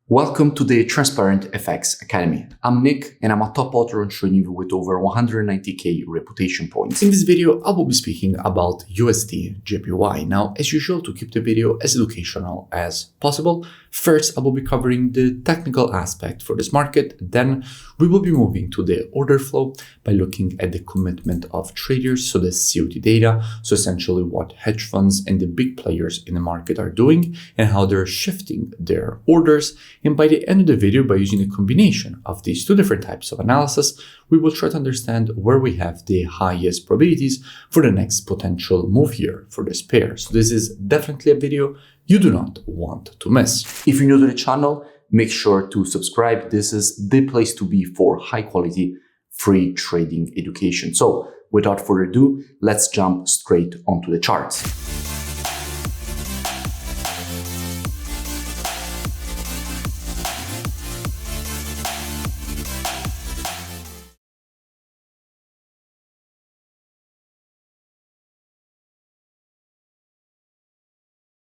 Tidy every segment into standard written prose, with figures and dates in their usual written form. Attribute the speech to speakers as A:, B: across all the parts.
A: Welcome to the Transparent FX Academy. I'm Nick and I'm a top author on TradingView with over 190k reputation points. In this video, I will be speaking about USD JPY. Now, as usual, to keep the video as educational as possible, first I will be covering the technical aspect for this market. Then we will be moving to the order flow by looking at the commitment of traders, so the COT data, so essentially what hedge funds and the big players in the market are doing and how they're shifting their orders. And by the end of the video, by using a combination of these two different types of analysis, we will try to understand where we have the highest probabilities for the next potential move here for this pair. So this is definitely a video you do not want to miss. If you're new to the channel, make sure to subscribe. This is the place to be for high quality, free trading education. So without further ado, let's jump straight onto the charts.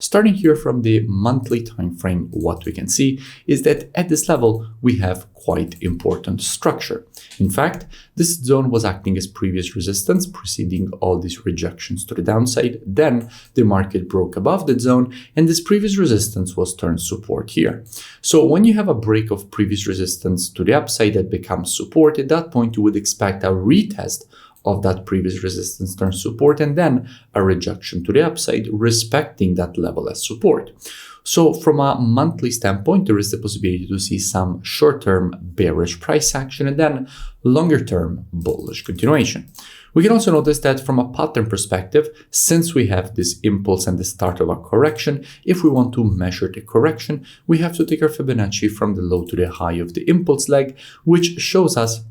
A: Starting here from the monthly time frame, what we can see is that at this level, we have quite important structure. In fact, this zone was acting as previous resistance, preceding all these rejections to the downside. Then the market broke above that zone, and this previous resistance was turned support here. So when you have a break of previous resistance to the upside that becomes support, at that point, you would expect a retest of that previous resistance turn support and then a rejection to the upside respecting that level as support. So from a monthly standpoint, there is the possibility to see some short-term bearish price action and then longer-term bullish continuation. We can also notice that from a pattern perspective, since we have this impulse and the start of a correction, if we want to measure the correction, we have to take our Fibonacci from the low to the high of the impulse leg, which shows us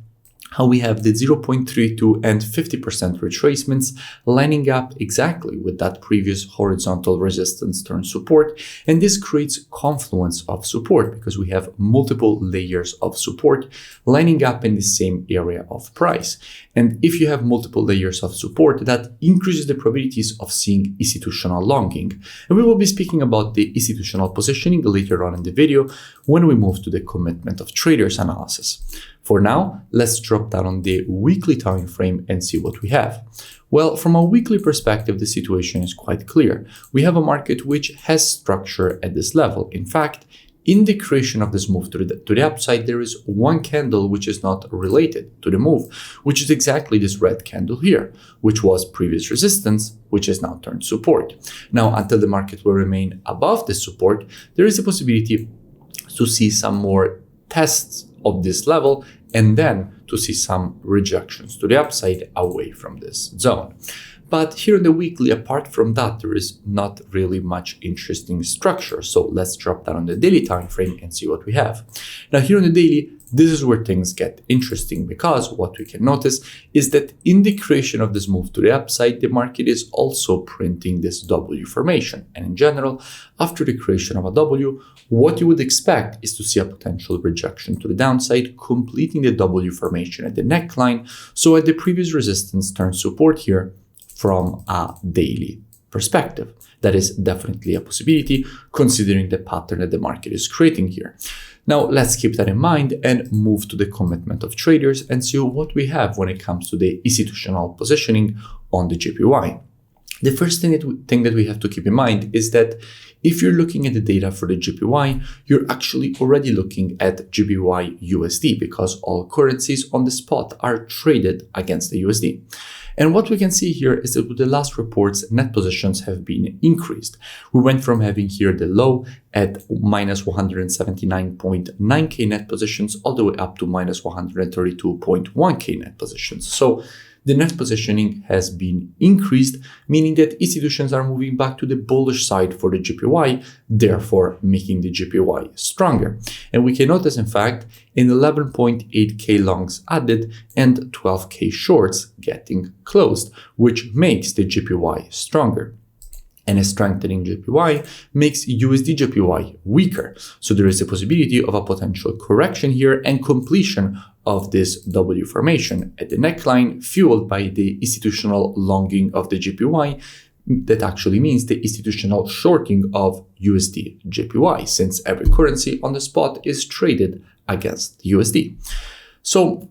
A: how we have the 0.32 and 50% retracements lining up exactly with that previous horizontal resistance turn support. And this creates confluence of support because we have multiple layers of support lining up in the same area of price. And if you have multiple layers of support, that increases the probabilities of seeing institutional longing. And we will be speaking about the institutional positioning later on in the video when we move to the commitment of traders analysis. For now, let's drop down on the weekly time frame and see what we have. Well, from a weekly perspective, the situation is quite clear. We have a market which has structure at this level. In fact, in the creation of this move to the upside, there is one candle which is not related to the move, which is exactly this red candle here, which was previous resistance, which is now turned support. Now, until the market will remain above this support, there is a possibility to see some more tests of this level and then to see some rejections to the upside away from this zone. But here in the weekly, apart from that, there is not really much interesting structure. So let's drop down on the daily time frame and see what we have. Now here on the daily, this is where things get interesting because what we can notice is that in the creation of this move to the upside, the market is also printing this W formation. And in general, after the creation of a W, what you would expect is to see a potential rejection to the downside, completing the W formation at the neckline. So at the previous resistance turn support here from a daily perspective. That is definitely a possibility considering the pattern that the market is creating here. Now let's keep that in mind and move to the commitment of traders and see what we have when it comes to the institutional positioning on the JPY. The first thing that we have to keep in mind is that if you're looking at the data for the JPY, you're actually already looking at JPY USD because all currencies on the spot are traded against the USD. And what we can see here is that with the last reports, net positions have been increased. We went from having here the low at minus 179.9k net positions all the way up to minus 132.1k net positions. So the net positioning has been increased, meaning that institutions are moving back to the bullish side for the JPY, therefore making the JPY stronger. And we can notice, in fact, in 11.8k longs added and 12k shorts getting closed, which makes the JPY stronger. And a strengthening JPY makes USD JPY weaker. So there is a possibility of a potential correction here and completion of this W formation at the neckline, fueled by the institutional longing of the JPY. That actually means the institutional shorting of USD JPY, since every currency on the spot is traded against USD. So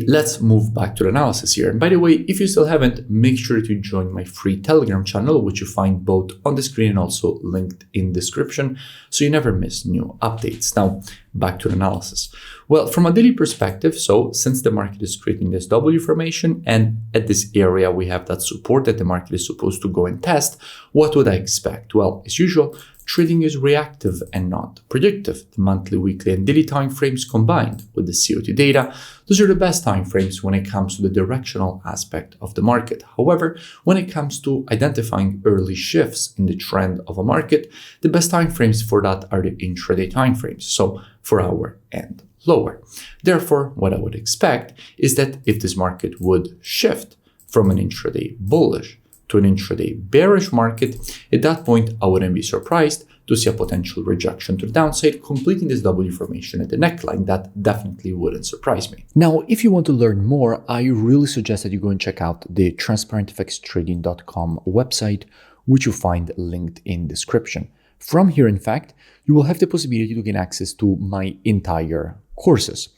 A: let's move back to the analysis here. And by the way, if you still haven't, make sure to join my free Telegram channel, which you find both on the screen and also linked in description, so you never miss new updates. Now, back to the analysis. Well, from a daily perspective, so since the market is creating this W formation, and at this area we have that support that the market is supposed to go and test, what would I expect? Well, as usual, trading is reactive and not predictive. The monthly, weekly, and daily time frames combined with the COT data, those are the best time frames when it comes to the directional aspect of the market. However, when it comes to identifying early shifts in the trend of a market, the best time frames for that are the intraday time frames, so 4 hour and lower. Therefore, what I would expect is that if this market would shift from an intraday bullish to an intraday bearish market, at that point, I wouldn't be surprised to see a potential rejection to the downside, completing this W formation at the neckline. That definitely wouldn't surprise me. Now, if you want to learn more, I really suggest that you go and check out the transparentfxtrading.com website, which you find linked in description. From here, in fact, you will have the possibility to gain access to my entire courses.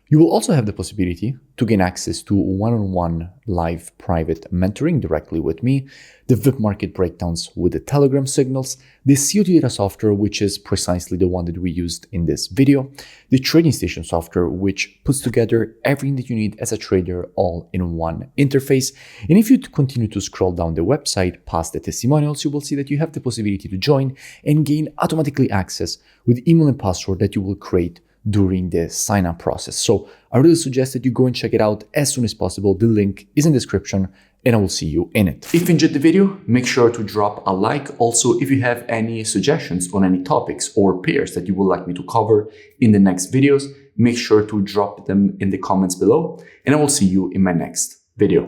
A: You will also have the possibility to gain access to one-on-one live private mentoring directly with me, the VIP market breakdowns with the Telegram signals, the COT data software, which is precisely the one that we used in this video, the trading station software, which puts together everything that you need as a trader all in one interface. And if you continue to scroll down the website past the testimonials, you will see that you have the possibility to join and gain automatically access with email and password that you will create during the sign-up process. So I really suggest that you go and check it out as soon as possible. The link is in the description and I will see you in it. If you enjoyed the video, make sure to drop a like. Also, if you have any suggestions on any topics or pairs that you would like me to cover in the next videos, make sure to drop them in the comments below and I will see you in my next video.